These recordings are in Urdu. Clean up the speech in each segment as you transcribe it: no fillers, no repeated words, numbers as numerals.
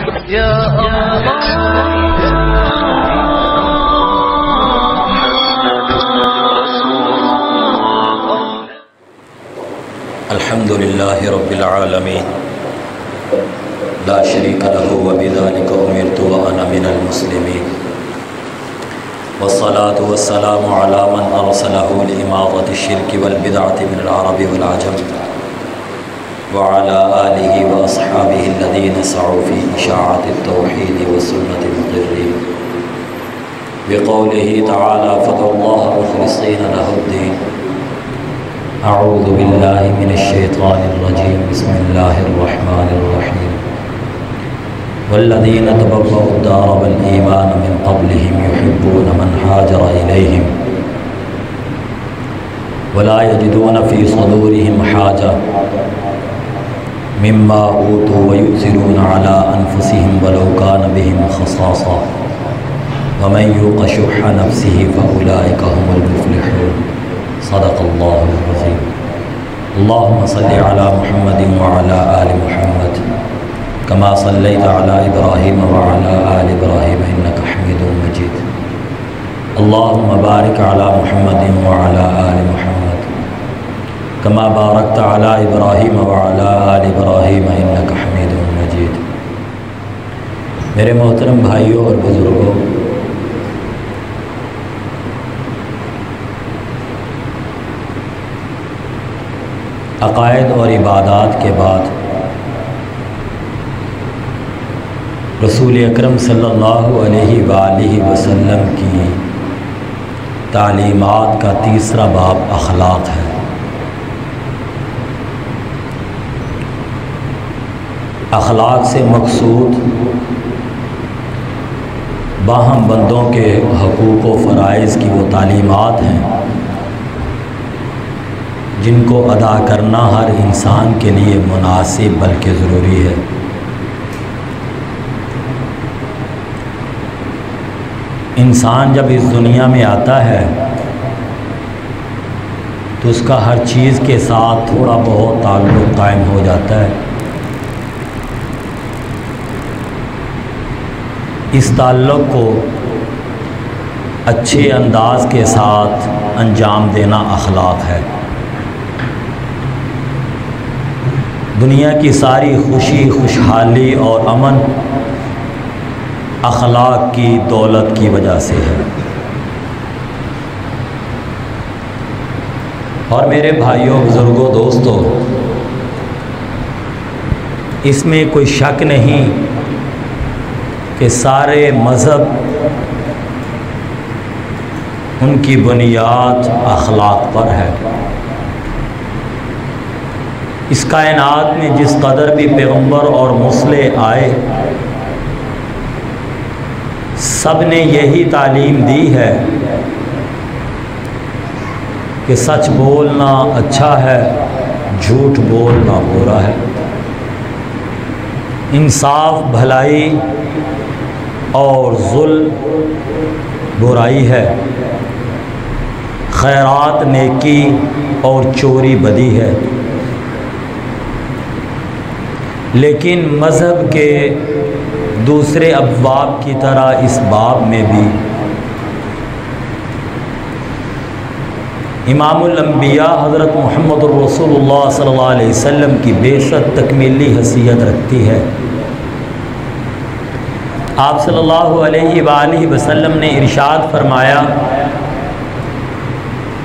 یا الحمد للہ رب العالمین لا شریک لہ وبذلک امرت وانا من المسلمین والصلاة والسلام علی من ارسلہ لإماطة الشرک والبدعة من العرب والعجم وعلى آلہ واصحابہ الذین سعوا فی اشاعة التوحید والسنة المقرین بقولہ تعالی فادعوا اللہ مخلصین لہ الدین اعوذ باللہ من الشیطان الرجیم بسم اللہ الرحمن الرحیم والذین تبوؤا الدار والایمان من قبلہم یحبون من ہاجر الیہم ولا یجدون فی صدورہم حاجہ مما اوتوا ویؤثرون علی انفسہم ولو کان بہم خصاصہ ومن یوق شح نفسہ فاولئک هم المفلحون صدق اللہ العظیم اللہم صل علی محمد وعلی آل محمد کما صلیت علی ابراہیم وعلی آل ابراہیم انک حمید مجید اللہم بارک علی محمد وعلی آل محمد کما بارکت علی ابراہیم وعلی آل ابراہیم انک حمید مجید۔ میرے محترم بھائیوں اور بزرگوں، عقائد اور عبادات کے بعد رسول اکرم صلی اللہ علیہ وآلہ وسلم کی تعلیمات کا تیسرا باب اخلاق ہے۔ اخلاق سے مقصود باہم بندوں کے حقوق و فرائض کی وہ تعلیمات ہیں جن کو ادا کرنا ہر انسان کے لیے مناسب بلکہ ضروری ہے۔ انسان جب اس دنیا میں آتا ہے تو اس کا ہر چیز کے ساتھ تھوڑا بہت تعلق قائم ہو جاتا ہے۔ اس تعلق کو اچھے انداز کے ساتھ انجام دینا اخلاق ہے۔ دنیا کی ساری خوشی، خوشحالی اور امن اخلاق کی دولت کی وجہ سے ہے۔ اور میرے بھائیوں، بزرگوں، دوستوں، اس میں کوئی شک نہیں کہ سارے مذہب ان کی بنیاد اخلاق پر ہے۔ اس کائنات میں جس قدر بھی پیغمبر اور مرسل آئے، سب نے یہی تعلیم دی ہے کہ سچ بولنا اچھا ہے، جھوٹ بولنا برا ہے، انصاف بھلائی اور ظلم برائی ہے، خیرات نیکی اور چوری بدی ہے۔ لیکن مذہب کے دوسرے ابواب کی طرح اس باب میں بھی امام الانبیاء حضرت محمد الرسول اللہ صلی اللہ علیہ وسلم کی بیشت تکمیلی حیثیت رکھتی ہے۔ آپ صلی اللہ علیہ وآلہ وسلم نے ارشاد فرمایا،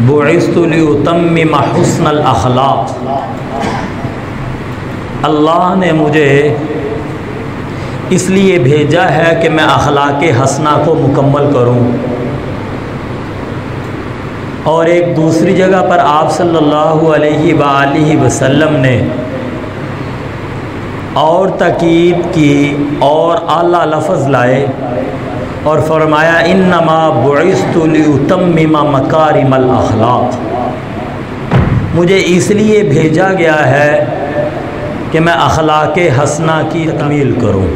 بعثت لأتمم حسن الاخلاق، اللہ نے مجھے اس لیے بھیجا ہے کہ میں اخلاق حسنہ کو مکمل کروں۔ اور ایک دوسری جگہ پر آپ صلی اللہ علیہ وآلہ وسلم نے اور تاکید کی اور اعلیٰ لفظ لائے اور فرمایا، انما بعثت لأتمم مکارم الاخلاق، مجھے اس لیے بھیجا گیا ہے کہ میں اخلاق حسنہ کی تکمیل کروں۔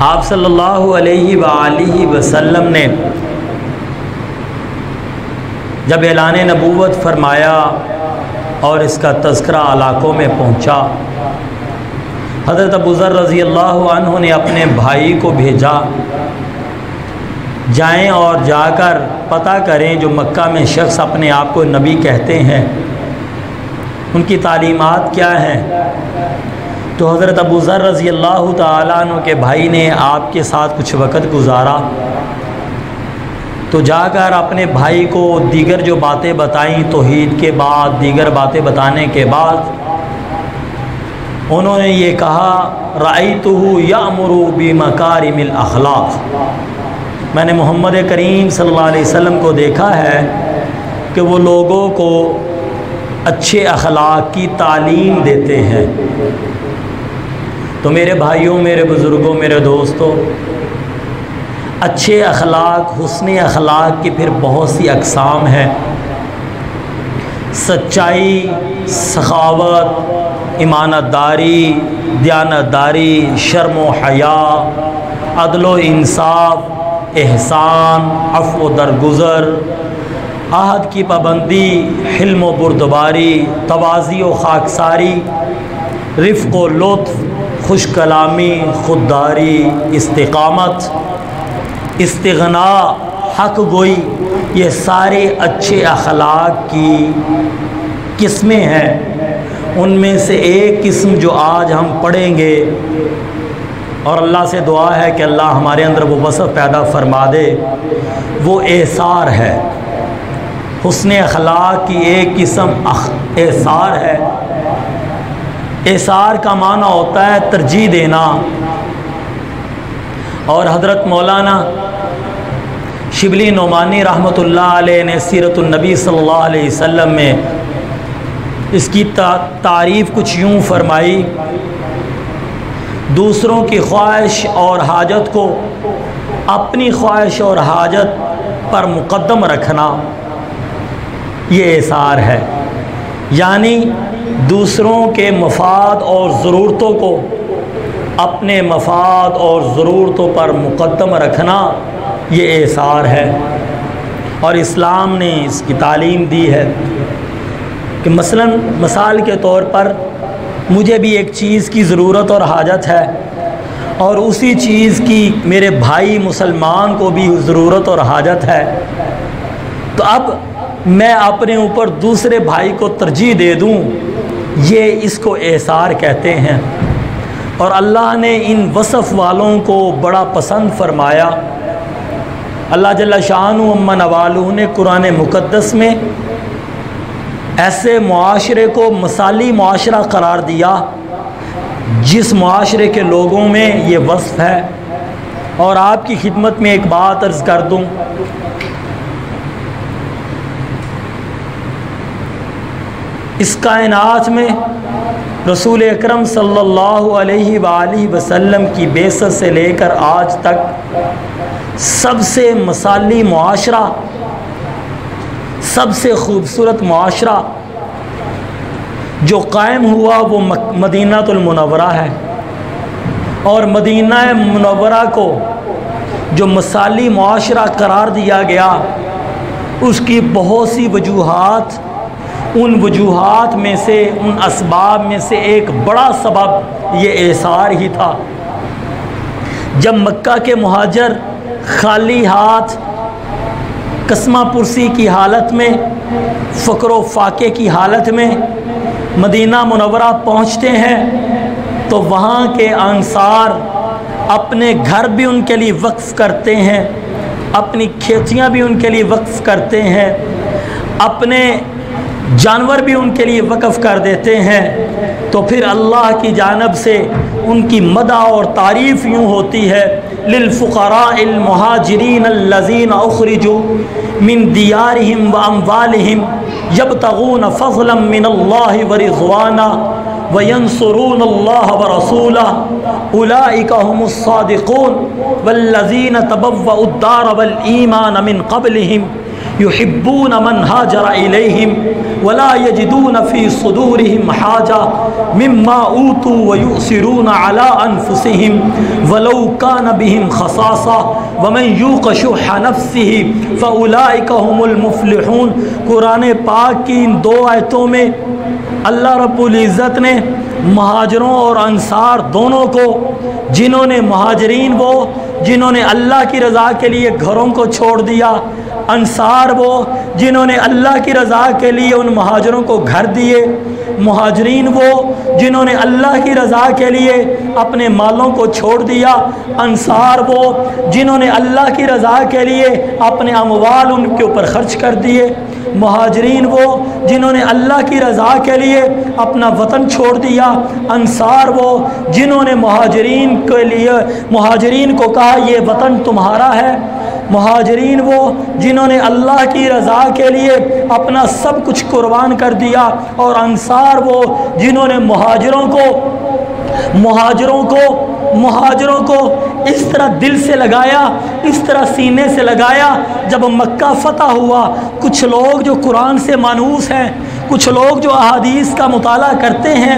آپ صلی اللہ علیہ وآلہ وسلم نے جب اعلان نبوت فرمایا اور اس کا تذکرہ علاقوں میں پہنچا۔ حضرت ابو ذر رضی اللہ عنہ نے اپنے بھائی کو بھیجا، جائیں اور جا کر پتہ کریں جو مکہ میں شخص اپنے آپ کو نبی کہتے ہیں ان کی تعلیمات کیا ہیں۔ تو حضرت ابو ذر رضی اللہ تعالیٰ عنہ کے بھائی نے آپ کے ساتھ کچھ وقت گزارا، تو جا کر اپنے بھائی کو دیگر جو باتیں بتائیں، توحید کے بعد دیگر باتیں بتانے کے بعد انہوں نے یہ کہا رأیتہ یأمر بمکارم الاخلاق، میں نے محمد کریم صلی اللہ علیہ وسلم کو دیکھا ہے کہ وہ لوگوں کو اچھے اخلاق کی تعلیم دیتے ہیں۔ تو میرے بھائیوں، میرے بزرگوں، میرے دوستوں، اچھے اخلاق، حسن اخلاق کی پھر بہت سی اقسام ہیں۔ سچائی، سخاوت، امانت داری، دیانت داری، شرم و حیا، عدل و انصاف، احسان، عفو و درگزر، عہد کی پابندی، حلم و بردباری، تواضع و خاکساری، رفق و لطف، خوش کلامی، خودداری، استقامت، استغناء، حق گوئی، یہ سارے اچھے اخلاق کی قسمیں ہیں۔ ان میں سے ایک قسم جو آج ہم پڑھیں گے، اور اللہ سے دعا ہے کہ اللہ ہمارے اندر وہ وصف پیدا فرما دے، وہ ایثار ہے۔ حسن اخلاق کی ایک قسم ایثار ہے۔ ایثار کا معنی ہوتا ہے ترجیح دینا، اور حضرت مولانا شبلی نعمانی رحمۃ اللہ علیہ نے سیرت النبی صلی اللہ علیہ وسلم میں اس کی تعریف کچھ یوں فرمائی، دوسروں کی خواہش اور حاجت کو اپنی خواہش اور حاجت پر مقدم رکھنا یہ ایثار ہے، یعنی دوسروں کے مفاد اور ضرورتوں کو اپنے مفاد اور ضرورتوں پر مقدم رکھنا یہ ایثار ہے۔ اور اسلام نے اس کی تعلیم دی ہے کہ مثال کے طور پر مجھے بھی ایک چیز کی ضرورت اور حاجت ہے، اور اسی چیز کی میرے بھائی مسلمان کو بھی ضرورت اور حاجت ہے، تو اب میں اپنے اوپر دوسرے بھائی کو ترجیح دے دوں، یہ اس کو ایثار کہتے ہیں۔ اور اللہ نے ان وصف والوں کو بڑا پسند فرمایا۔ اللہ جل شانہ عما نوالہ نے قرآن مقدس میں ایسے معاشرے کو مثالی معاشرہ قرار دیا جس معاشرے کے لوگوں میں یہ وصف ہے۔ اور آپ کی خدمت میں ایک بات عرض کر دوں، اس کائنات میں رسول اکرم صلی اللہ علیہ وآلہ وسلم کی بعثت سے لے کر آج تک سب سے مثالی معاشرہ، سب سے خوبصورت معاشرہ جو قائم ہوا وہ مدینہ المنورہ ہے۔ اور مدینہ منورہ کو جو مثالی معاشرہ قرار دیا گیا، اس کی بہت سی وجوہات، ان وجوہات میں سے، ان اسباب میں سے ایک بڑا سبب یہ ایثار ہی تھا۔ جب مکہ کے مہاجر خالی ہاتھ، قسمہ پرسی کی حالت میں، فقر و فاقے کی حالت میں مدینہ منورہ پہنچتے ہیں، تو وہاں کے انصار اپنے گھر بھی ان کے لیے وقف کرتے ہیں، اپنی کھیتیاں بھی ان کے لیے وقف کرتے ہیں، اپنے جانور بھی ان کے لیے وقف کر دیتے ہیں۔ تو پھر اللہ کی جانب سے ان کی مدح اور تعریف یوں ہوتی ہے، للفقراء المہاجرین الذین اخرجوا من دیارہم واموالہم یبتغون فضلا من اللہ ورضوانا وینصرون اللہ ورسولہ اولئک هم الصادقون والذین تبوأوا الدار والایمان من قبلہم يحبون من هاجر إليهم ولا يجدون في صدورهم حاجة مما أوتوا ويؤثرون على أنفسهم ولو كان بهم خصاصة ومن يوق شح نفسه فأولئك هم المفلحون۔ قرآن پاک کی ان دو آیتوں میں اللہ رب العزت نے مہاجروں اور انصار دونوں کو، جنہوں نے مہاجرین وہ جنہوں نے اللہ کی رضا کے لیے گھروں کو چھوڑ دیا، انصار وہ جنہوں نے اللہ کی رضا کے لیے ان مہاجروں کو گھر دیے، مہاجرین وہ جنہوں نے اللہ کی رضا کے لیے اپنے مالوں کو چھوڑ دیا، انصار وہ جنہوں نے اللہ کی رضا کے لیے اپنے اموال ان کے اوپر خرچ کر دیے، مہاجرین وہ جنہوں نے اللہ کی رضا کے لیے اپنا وطن چھوڑ دیا، انصار وہ جنہوں نے مہاجرین کو کہا یہ وطن تمہارا ہے، مہاجرین وہ جنہوں نے اللہ کی رضا کے لیے اپنا سب کچھ قربان کر دیا، اور انصار وہ جنہوں نے مہاجروں کو اس طرح دل سے لگایا، اس طرح سینے سے لگایا۔ جب مکہ فتح ہوا، کچھ لوگ جو قرآن سے مانوس ہیں، کچھ لوگ جو احادیث کا مطالعہ کرتے ہیں،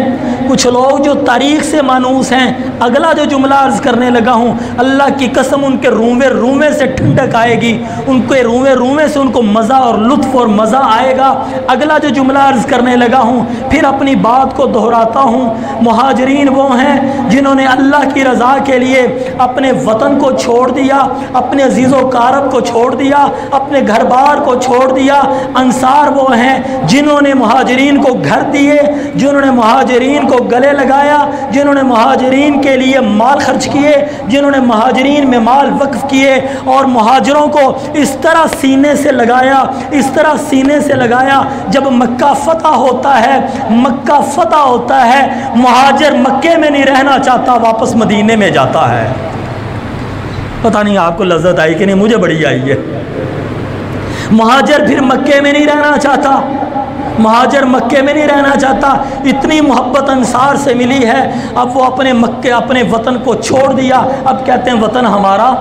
کچھ لوگ جو تاریخ سے مانوس ہیں، اگلا جو جملہ عرض کرنے لگا ہوں، اللہ کی قسم ان کے رومے سے ٹھنڈک آئے گی، ان کے رومے سے ان کو مزہ اور لطف اور مزہ آئے گا۔ اگلا جو جملہ عرض کرنے لگا ہوں، پھر اپنی بات کو دہراتا ہوں، مہاجرین وہ ہیں جنہوں نے اللہ کی رضا کے لیے اپنے وطن کو چھوڑ دیا، اپنے عزیز و اقارب کو چھوڑ دیا، اپنے گھر بار کو چھوڑ دیا۔ انصار وہ ہیں جنہوں نے مہاجرین کو گھر دیے، جنہوں نے مہاجرین کو گلے لگایا، جنہوں نے مہاجرین کے لیے مال خرچ کیے، جنہوں نے مہاجرین میں مال وقف کیے، اور مہاجروں کو اس طرح سینے سے لگایا۔ جب مکہ فتح ہوتا ہے مہاجر مکے میں نہیں رہنا چاہتا، واپس مدینے میں جاتا ہے۔ پتہ نہیں آپ کو لذت آئی کہ نہیں، مجھے بڑی آئی ہے۔ مہاجر پھر مکے میں نہیں رہنا چاہتا، اتنی محبت انصار سے ملی ہے، اب وہ اپنے وطن کو چھوڑ دیا، اب کہتے ہیں وطن ہمارا۔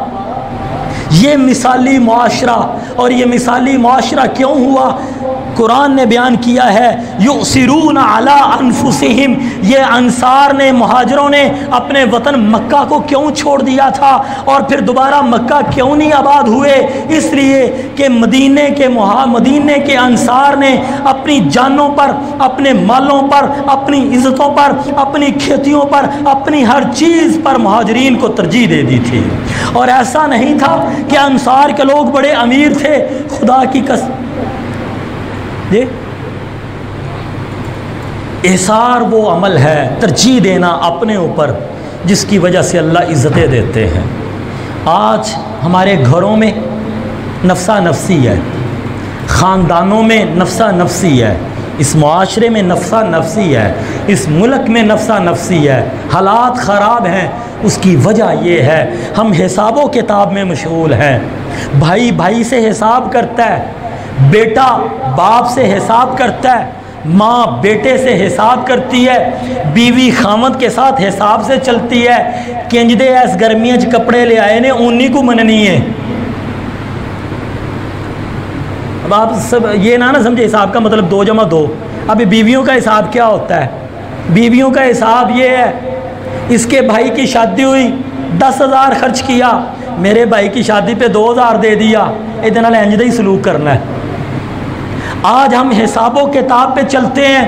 یہ مثالی معاشرہ، اور یہ مثالی معاشرہ کیوں ہوا؟ قرآن نے بیان کیا ہے، یؤثرون علی انفسہم، یہ انصار نے، مہاجروں نے اپنے وطن مکہ کو کیوں چھوڑ دیا تھا، اور پھر دوبارہ مکہ کیوں نہیں آباد ہوئے؟ اس لیے کہ مدینے کے انصار نے اپنی جانوں پر، اپنے مالوں پر، اپنی عزتوں پر، اپنی کھیتیوں پر، اپنی ہر چیز پر مہاجرین کو ترجیح دے دی تھی۔ اور ایسا نہیں تھا کہ انصار کے لوگ بڑے امیر تھے، خدا کی قسم، احصار وہ عمل ہے، ترجیح دینا اپنے اوپر، جس کی وجہ سے اللہ عزتیں دیتے ہیں۔ آج ہمارے گھروں میں نفسا نفسی ہے، خاندانوں میں نفسا نفسی ہے، اس معاشرے میں نفسا نفسی ہے، اس ملک میں نفسا نفسی ہے، حالات خراب ہیں۔ اس کی وجہ یہ ہے ہم حساب و کتاب میں مشغول ہیں، بھائی سے حساب کرتا ہے، بیٹا باپ سے حساب کرتا ہے، ماں بیٹے سے حساب کرتی ہے، بیوی خامد کے ساتھ حساب سے چلتی ہے، کنج دے ایس گرمیاں کپڑے لے آئے نے انہی کو مننی ہے۔ اب آپ سب یہ نہ سمجھے حساب کا مطلب 2 + 2۔ ابھی بیویوں کا حساب کیا ہوتا ہے؟ بیویوں کا حساب یہ ہے، اس کے بھائی کی شادی ہوئی، 10,000 خرچ کیا، میرے بھائی کی شادی پہ 2,000 دے دیا، ادھر نال انج دا ہی سلوک کرنا ہے۔ آج ہم حساب و کتاب پہ چلتے ہیں،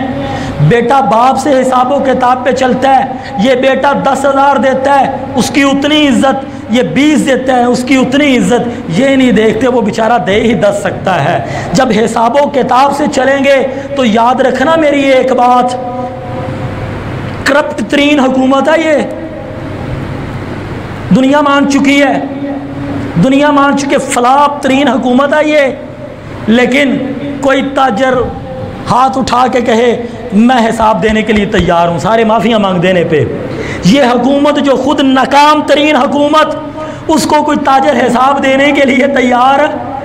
بیٹا باپ سے حساب و کتاب پہ چلتا ہے، یہ بیٹا 10,000 دیتا ہے، اس کی اتنی عزت، یہ 20 دیتا ہے، اس کی اتنی عزت، یہ نہیں دیکھتے وہ بیچارہ دے ہی 10 سکتا ہے۔ جب حساب و کتاب سے چلیں گے تو یاد رکھنا میری ایک بات، کرپٹ ترین حکومت ہے یہ، دنیا مان چکی ہے، فلاپ ترین حکومت ہے یہ، لیکن کوئی تاجر ہاتھ اٹھا کے کہے میں حساب دینے کے لیے تیار ہوں، سارے معافیاں مانگ دینے پہ، یہ حکومت جو خود ناکام ترین حکومت، اس کو کوئی تاجر حساب دینے کے لیے تیار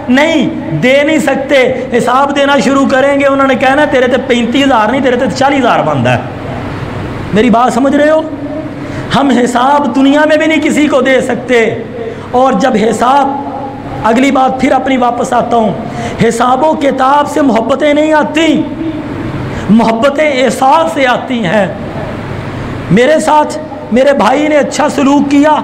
نہیں، دے نہیں سکتے۔ حساب دینا شروع کریں گے انہوں نے کہنا تیرے تے 35,000 نہیں، تیرے تے 40,000 بنتا ہے۔ میری بات سمجھ رہے ہو؟ ہم حساب دنیا میں بھی نہیں کسی کو دے سکتے، اور جب حساب، اگلی بات پھر اپنی واپس آتا ہوں، حساب و کتاب سے محبتیں نہیں آتی، محبتیں احساس سے آتی ہیں۔ میرے ساتھ میرے بھائی نے اچھا سلوک کیا،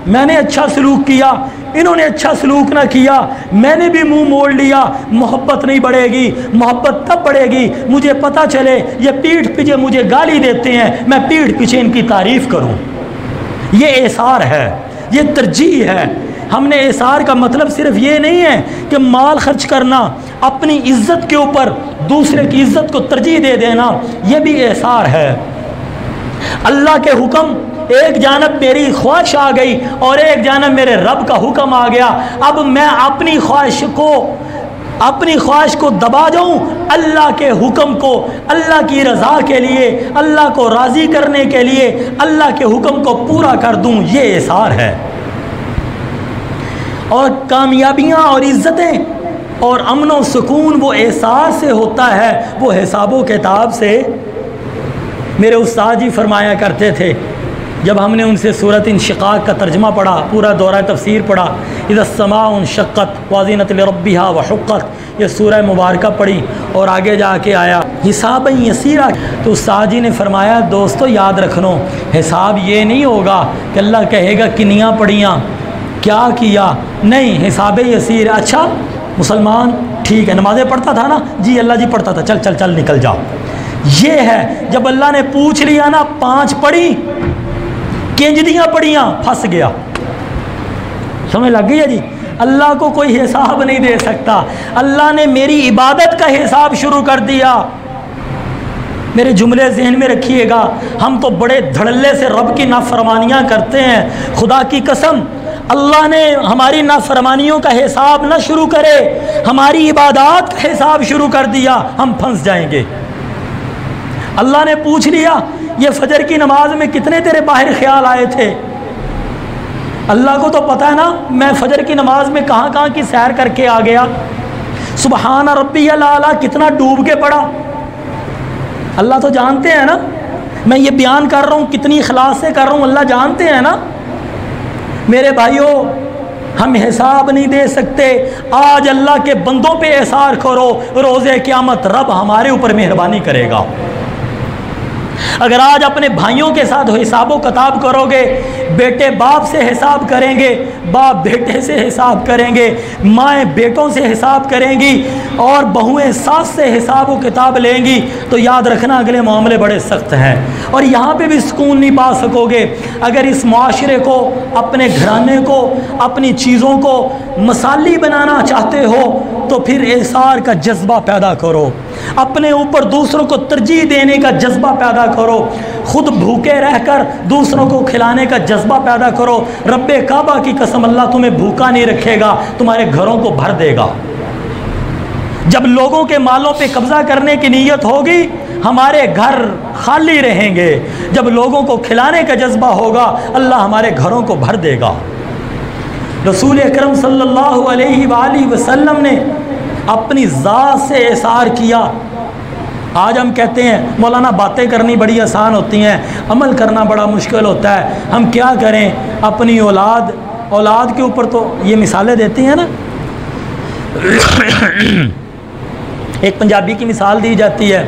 میں نے اچھا سلوک کیا، انہوں نے اچھا سلوک نہ کیا، میں نے بھی منہ موڑ لیا، محبت نہیں بڑھے گی۔ محبت تب بڑھے گی مجھے پتہ چلے یہ پیٹھ پیچھے مجھے گالی دیتے ہیں، میں پیٹھ پیچھے ان کی تعریف کروں۔ یہ ایثار ہے، یہ ترجیح ہے۔ ہم نے ایثار کا مطلب صرف یہ نہیں ہے کہ مال خرچ کرنا، اپنی عزت کے اوپر دوسرے کی عزت کو ترجیح دے دینا، یہ بھی ایثار ہے۔ اللہ کے حکم ایک جانب میری خواہش آ گئی اور ایک جانب میرے رب کا حکم آ گیا، اب میں اپنی خواہش کو دبا جاؤں، اللہ کے حکم کو اللہ کی رضا کے لیے، اللہ کو راضی کرنے کے لیے اللہ کے حکم کو پورا کر دوں، یہ ایثار ہے۔ اور کامیابیاں اور عزتیں اور امن و سکون وہ ایثار سے ہوتا ہے، وہ حساب و کتاب سے۔ میرے استاد جی فرمایا کرتے تھے جب ہم نے ان سے سورۃ انشقاق کا ترجمہ پڑھا، پورا دورہ تفسیر پڑھا، اذا السماء انشقت واذنت لربها وحقت، یہ سورہ مبارکہ پڑھی اور آگے جا کے آیا حسابا یسیرا، تو استاد جی نے فرمایا دوستو یاد رکھنو، حساب یہ نہیں ہوگا کہ اللہ کہے گا کنیاں پڑیاں کیا کیا، نہیں، حساب یسیر۔ اچھا مسلمان ٹھیک ہے، نمازیں پڑھتا تھا نا، جی اللہ جی پڑھتا تھا، چل چل چل نکل جاؤ۔ یہ ہے جب اللہ نے پوچھ لیا نا 5 پڑھی، کنجدیاں پڑھیاں، پھنس گیا۔ سمجھ لگ گئی ہے جی؟ اللہ کو کوئی حساب نہیں دے سکتا۔ اللہ نے میری عبادت کا حساب شروع کر دیا۔ میرے جملے ذہن میں رکھیے گا، ہم تو بڑے دھڑلے سے رب کی نافرمانیاں کرتے ہیں، خدا کی قسم اللہ نے ہماری نافرمانیوں کا حساب نہ شروع کرے، ہماری عبادات کا حساب شروع کر دیا، ہم پھنس جائیں گے۔ اللہ نے پوچھ لیا یہ فجر کی نماز میں کتنے تیرے باہر خیال آئے تھے؟ اللہ کو تو پتہ ہے نا میں فجر کی نماز میں کہاں کہاں کی سیر کر کے آ گیا، سبحان ربی الاعلیٰ کتنا ڈوب کے پڑا، اللہ تو جانتے ہیں نا، میں یہ بیان کر رہا ہوں کتنی اخلاص سے کر رہا ہوں، اللہ جانتے ہیں نا۔ میرے بھائیوں ہم حساب نہیں دے سکتے، آج اللہ کے بندوں پہ احسار کرو، روز قیامت رب ہمارے اوپر مہربانی کرے گا۔ اگر آج اپنے بھائیوں کے ساتھ حساب و کتاب کرو گے، بیٹے باپ سے حساب کریں گے، باپ بیٹے سے حساب کریں گے، مائیں بیٹوں سے حساب کریں گی اور بہویں ساس سے حساب و کتاب لیں گی، تو یاد رکھنا اگلے معاملے بڑے سخت ہیں اور یہاں پہ بھی سکون نہیں پا سکو گے۔ اگر اس معاشرے کو، اپنے گھرانے کو، اپنی چیزوں کو مثالی بنانا چاہتے ہو تو پھر احسار کا جذبہ پیدا کرو، اپنے اوپر دوسروں کو ترجیح دینے کا جذبہ پیدا کرو، خود بھوکے رہ کر دوسروں کو کھلانے کا جذبہ پیدا کرو۔ رب کعبہ کی قسم اللہ تمہیں بھوکا نہیں رکھے گا، تمہارے گھروں کو بھر دے گا۔ جب لوگوں کے مالوں پہ قبضہ کرنے کی نیت ہوگی ہمارے گھر خالی رہیں گے، جب لوگوں کو کھلانے کا جذبہ ہوگا اللہ ہمارے گھروں کو بھر دے گا۔ رسول اکرم صلی اللہ علیہ وآلہ وسلم نے اپنی ذات سے احسار کیا۔ آج ہم کہتے ہیں مولانا باتیں کرنی بڑی آسان ہوتی ہیں، عمل کرنا بڑا مشکل ہوتا ہے، ہم کیا کریں؟ اپنی اولاد کے اوپر تو یہ مثالیں دیتی ہیں نا، ایک پنجابی کی مثال دی جاتی ہے،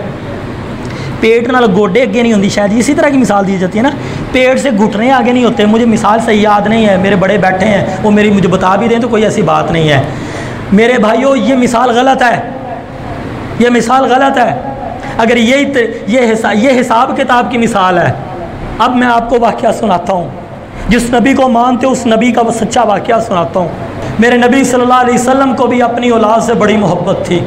پیٹ نال گوڈے اگے نہیں ہوندی، شاید اسی طرح کی مثال دی جاتی ہے نا، پیٹ سے گھٹنے آگے نہیں ہوتے۔ مجھے مثال صحیح یاد نہیں ہے، میرے بڑے بیٹھے ہیں وہ مجھے بتا بھی دیں تو کوئی ایسی بات نہیں ہے۔ میرے بھائیوں یہ مثال غلط ہے، یہ مثال غلط ہے۔ اگر یہ حساب کتاب کی مثال ہے، اب میں آپ کو واقعہ سناتا ہوں، جس نبی کو مانتے اس نبی کا وہ سچا واقعہ سناتا ہوں۔ میرے نبی صلی اللہ علیہ وسلم کو بھی اپنی اولاد سے بڑی محبت تھی،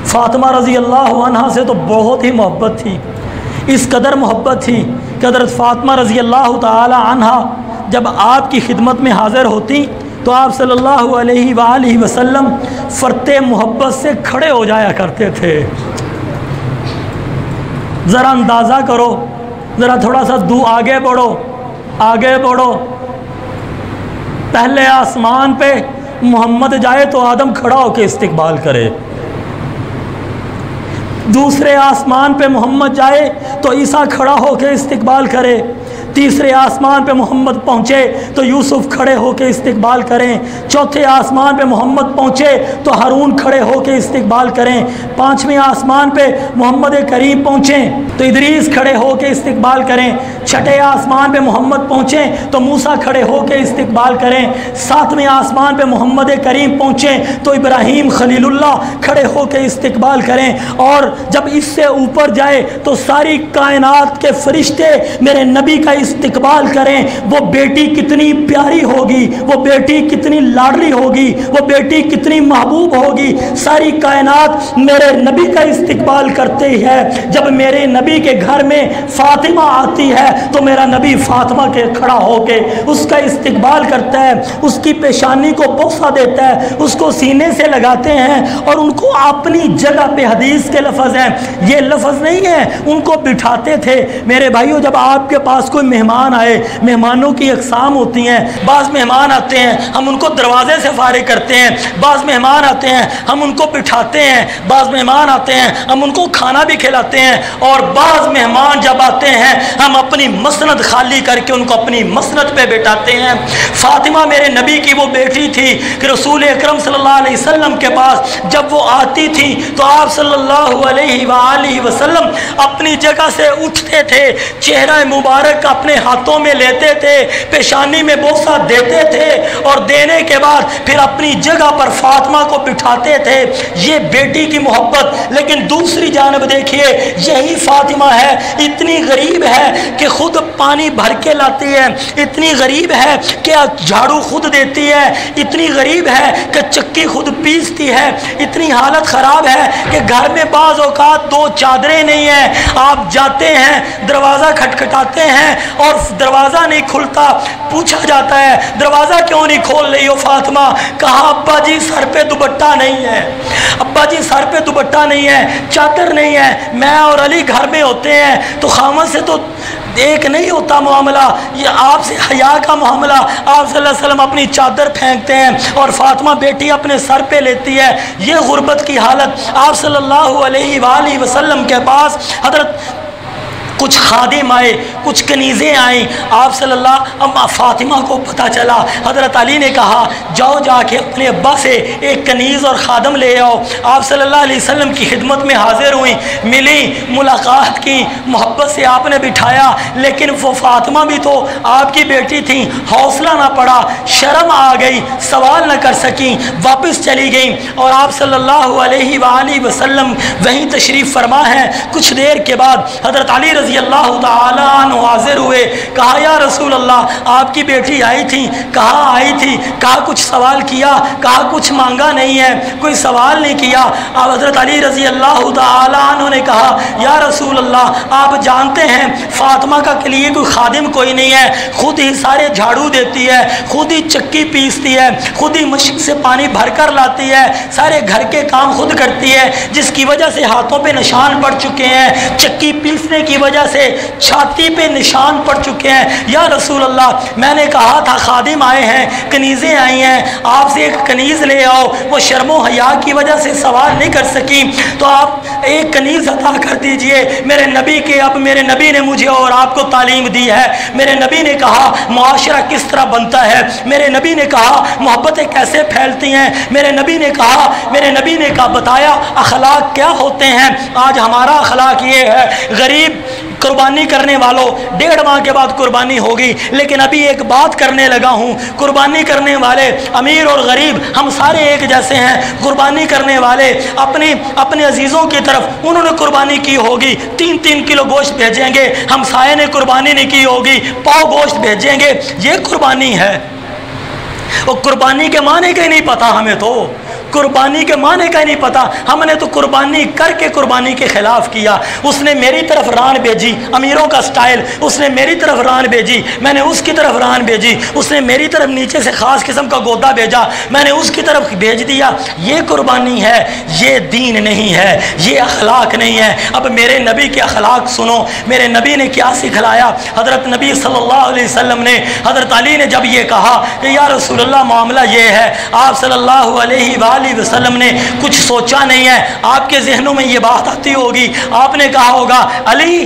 فاطمہ رضی اللہ عنہا سے تو بہت ہی محبت تھی، اس قدر محبت تھی کہ حضرت فاطمہ رضی اللہ تعالی عنہا جب آپ کی خدمت میں حاضر ہوتی تو آپ صلی اللہ علیہ وآلہ وسلم فرتے محبت سے کھڑے ہو جایا کرتے تھے۔ ذرا اندازہ کرو، ذرا تھوڑا سا آگے بڑھو، پہلے آسمان پہ محمد جائے تو آدم کھڑا ہو کے استقبال کرے، دوسرے آسمان پہ محمد جائے تو عیسیٰ کھڑا ہو کے استقبال کرے، تیسرے آسمان پہ محمد پہنچے تو یوسف کھڑے ہو کے استقبال کریں، چوتھے آسمان پہ محمد پہنچے تو ہارون کھڑے ہو کے استقبال کریں، پانچویں آسمان پہ محمد کریم پہنچیں تو ادریس کھڑے ہو کے استقبال کریں، چھٹے آسمان پہ محمد پہنچیں تو موسیٰ کھڑے ہو کے استقبال کریں، ساتویں آسمان پہ محمد کریم پہنچیں تو ابراہیم خلیل اللہ کھڑے ہو کے استقبال کریں، اور جب اس سے اوپر جائے تو ساری کائنات کے فرشتے میرے نبی کا استقبال کریں۔ وہ بیٹی کتنی پیاری ہوگی، وہ بیٹی کتنی لاڈلی ہوگی، وہ بیٹی کتنی محبوب ہوگی، ساری کائنات میرے نبی کا استقبال کرتے ہیں۔ جب میرے نبی کے گھر میں فاطمہ آتی ہے تو میرا نبی فاطمہ کے کھڑا ہو کے اس کا استقبال کرتا ہے، اس کی پیشانی کو بوسہ دیتا ہے، اس کو سینے سے لگاتے ہیں اور ان کو اپنی جگہ پہ، حدیث کے لفظ ہیں، یہ لفظ نہیں ہے، ان کو بٹھاتے تھے۔ میرے بھائیو، جب آپ کے پاس کوئی مہمان آئے، مہمانوں کی اقسام ہوتی ہیں، بعض مہمان آتے ہیں ہم ان کو دروازے سے فارغ کرتے ہیں، بعض مہمان آتے ہیں ہم ان کو بٹھاتے ہیں، بعض مہمان آتے ہیں ہم ان کو کھانا بھی کھلاتے ہیں، اور بعض مہمان جب آتے ہیں ہم اپنی مسند خالی کر کے ان کو اپنی مسند پہ بٹھاتے ہیں۔ فاطمہ میرے نبی کی وہ بیٹی تھی کہ رسول اکرم صلی اللہ علیہ وسلم کے پاس جب وہ آتی تھی تو آپ صلی اللہ علیہ وآلہ وسلم اپنی جگہ سے اٹھتے تھے، چہرہ مبارک اپنے ہاتھوں میں لیتے تھے، پیشانی میں بوسہ دیتے تھے، اور دینے کے بعد پھر اپنی جگہ پر فاطمہ کو بٹھاتے تھے۔ یہ بیٹی کی محبت۔ لیکن دوسری جانب دیکھیے، یہی فاطمہ ہے، اتنی غریب ہے کہ خود پانی بھر کے لاتی ہے، اتنی غریب ہے کہ جھاڑو خود دیتی ہے، اتنی غریب ہے کہ چکی خود پیستی ہے، اتنی حالت خراب ہے کہ گھر میں بعض اوقات دو چادریں نہیں ہیں، آپ جاتے ہیں دروازہ کھٹکھٹاتے ہیں اور دروازہ نہیں کھلتا، پوچھا جاتا ہے دروازہ کیوں نہیں کھول رہی ہو فاطمہ؟ کہا ابا جی سر پہ دوپٹہ نہیں ہے، ابا جی سر پہ دوپٹہ نہیں ہے، چادر نہیں ہے، میں اور علی گھر میں ہوتے ہیں تو خامد سے تو ایک نہیں ہوتا معاملہ، یہ آپ سے حیا کا معاملہ۔ آپ صلی اللہ علیہ وسلم اپنی چادر پھینکتے ہیں اور فاطمہ بیٹی اپنے سر پہ لیتی ہے۔ یہ غربت کی حالت۔ آپ صلی اللہ علیہ وآلہ وسلم کے پاس حضرت کچھ خادم آئے، کچھ کنیزیں آئیں، آپ صلی اللہ فاطمہ کو پتہ چلا، حضرت علی نے کہا جاؤ جا کے اپنے ابا سے ایک کنیز اور خادم لے آؤ۔ آپ صلی اللہ علیہ وسلم کی خدمت میں حاضر ہوئیں، ملی، ملاقات کی، محبت سے آپ نے بٹھایا، لیکن وہ فاطمہ بھی تو آپ کی بیٹی تھیں، حوصلہ نہ پڑا، شرم آ گئی، سوال نہ کر سکیں، واپس چلی گئیں، اور آپ صلی اللہ علیہ وآلہ وسلم وہیں تشریف فرما ہیں۔ کچھ دیر کے بعد حضرت علی رضی اللہ تعالیٰ عنہ حاضر ہوئے، کہا یا رسول اللہ آپ کی بیٹی آئی تھی، کہا آئی تھی، کہا کچھ سوال کیا، کہا کچھ مانگا نہیں ہے، کوئی سوال نہیں کیا۔ اب حضرت علی رضی اللہ تعالیٰ عنہ نے کہا یا رسول اللہ آپ جانتے ہیں فاطمہ کا لیے کوئی خادم کوئی نہیں ہے، خود ہی سارے جھاڑو دیتی ہے، خود ہی چکی پیستی ہے، خود ہی مشک سے پانی بھر کر لاتی ہے، سارے گھر کے کام خود کرتی ہے، جس کی وجہ سے ہاتھوں پہ نشان پڑ چکے ہیں، چکی پیسنے کی وجہ سے چھاتی پہ نشان پڑ چکے ہیں۔ یا رسول اللہ میں نے کہا تھا خادم آئے ہیں، کنیزیں آئی ہیں، آپ سے ایک کنیز لے آؤ، وہ شرم و حیا کی وجہ سے سوال نہیں کر سکی، تو آپ ایک کنیز عطا کر دیجئے۔ میرے نبی کے اب میرے نبی نے مجھے اور آپ کو تعلیم دی ہے، میرے نبی نے کہا معاشرہ کس طرح بنتا ہے، میرے نبی نے کہا محبتیں کیسے پھیلتی ہیں، میرے نبی نے کہا بتایا اخلاق کیا ہوتے ہیں۔ آج ہمارا اخلاق یہ ہے، غریب قربانی کرنے والوں 1.5 ماہ کے بعد قربانی ہوگی، لیکن ابھی ایک بات کرنے لگا ہوں، قربانی کرنے والے امیر اور غریب ہم سارے ایک جیسے ہیں۔ قربانی کرنے والے اپنے عزیزوں کی طرف انہوں نے قربانی کی ہوگی 3 کلو گوشت بھیجیں گے، ہم سائے نے قربانی نہیں کی ہوگی پاؤ گوشت بھیجیں گے، یہ قربانی ہے۔ اور قربانی کے معنی کا ہی نہیں پتا ہمیں، تو قربانی کے معنی کا ہی نہیں پتا، ہم نے تو قربانی کر کے قربانی کے خلاف کیا۔ اس نے میری طرف ران بھیجی، امیروں کا سٹائل، اس نے میری طرف ران بھیجی، میں نے اس کی طرف ران بھیجی، اس نے میری طرف نیچے سے خاص قسم کا گودا بھیجا، میں نے اس کی طرف بھیج دیا۔ یہ قربانی ہے، یہ دین نہیں ہے، یہ اخلاق نہیں ہے۔ اب میرے نبی کے اخلاق سنو، میرے نبی نے کیا سکھلایا۔ حضرت نبی صلی اللہ علیہ وسلم نے حضرت علی نے جب یہ کہا کہ یا رسول اللہ معاملہ یہ ہے، آپ صلی اللہ علیہ وآلہ وسلم نے کچھ سوچا نہیں ہے، آپ کے ذہنوں میں یہ بات آتی ہوگی، آپ نے کہا ہوگا علی